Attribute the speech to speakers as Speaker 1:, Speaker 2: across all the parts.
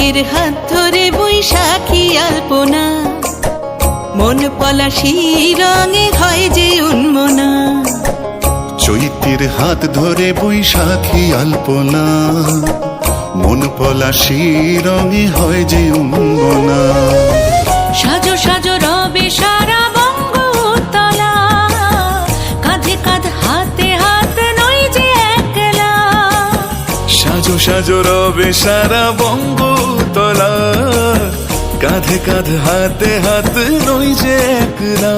Speaker 1: চৈত্রের হাত ধরে বৈশাখী আলপনা, মন পলাশি রঙে হয় যে উন্মনা।
Speaker 2: চৈত্রের হাত ধরে বৈশাখী আলপনা, মন পলাশি রঙে হয় যে উন্মনা।
Speaker 1: সাজো সাজো রবে সারা বঙ্গতলা, কাঁধে কাঁধ হাতে হাত নই যে একলা।
Speaker 3: সাজো সাজো রবে সারা বঙ্গতলা, কাঁধে কাঁধ হাতে হাত নই যে একলা।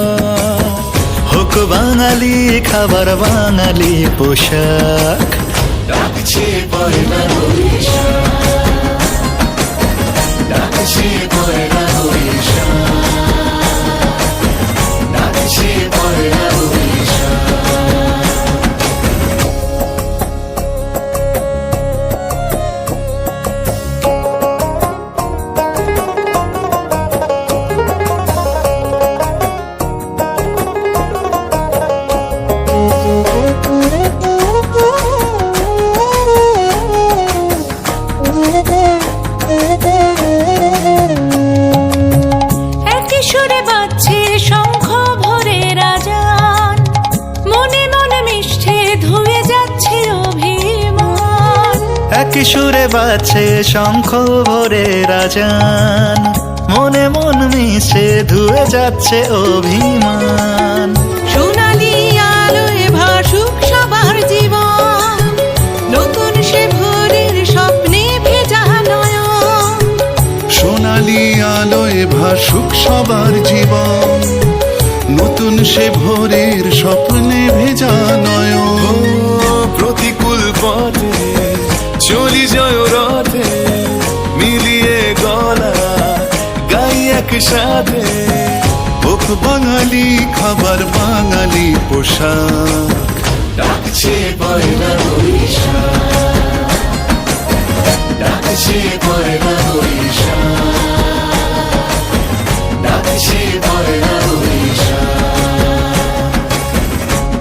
Speaker 4: হোক বাঙালি খাবার বাঙালি পোশাক,
Speaker 3: ডাকছে পয়লা বৈশাখ, ডাকছে পয়লা বৈশাখ, ডাকছে পয়লা বৈশাখ।
Speaker 1: একই সুরে বাজছে শঙ্খ ভরে রাজান, মনে মনে মিশছে ধুয়ে যাচ্ছে অভিমান।
Speaker 4: একই সুরে বাজছে শঙ্খ ভরে রাজান, মনে মন মিশে ধুয়ে যাচ্ছে অভিমান।
Speaker 1: সোনালি আলোয় ভাসুক সবার জীবন, নতুন সে ভোরের স্বপ্নে ভেজা নয়ন।
Speaker 2: সোনালি আলোয় ভাসুক সবার জীবন, নতুন সে ভোরের স্বপ্নে ভেজা নয়ন।
Speaker 3: প্রতিকূল পথে চলি জয় রথে, মিলিয়ে গলা গাই একসাথে।
Speaker 2: হোক বাঙালি খাবার বাঙালি পোশাক,
Speaker 3: ডাকছে পয়লা বৈশাখ, ডাকছে পয়লা বৈশাখ, ডাকছে পয়লা বৈশাখ।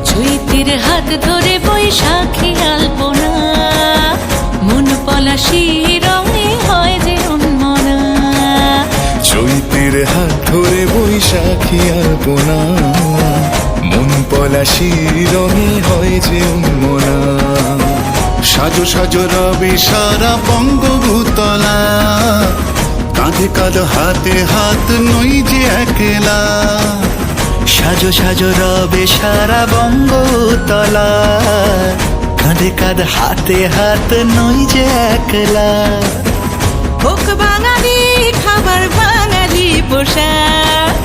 Speaker 1: চৈত্রের হাত ধরে বৈশাখী আলপনা, মন পলাশি রঙে হয় যে উন্মনা।
Speaker 3: চৈত্রের হাত ধরে বৈশাখী আলপনা, মন পলাশি রঙে হয় যে উন্মনা।
Speaker 2: সাজো সাজো রবে সারা বঙ্গভূতলা, কাঁধে কাঁধ হাতে হাত নই যে একলা।
Speaker 4: সাজো সাজো রবে সারা বঙ্গতলা, কাঁধে কাঁধ হাতে হাত নই যে একলা।
Speaker 1: হোক বাঙালি খাবার বাঙালি পোশাক,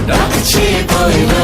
Speaker 3: ডাকছে পয়লা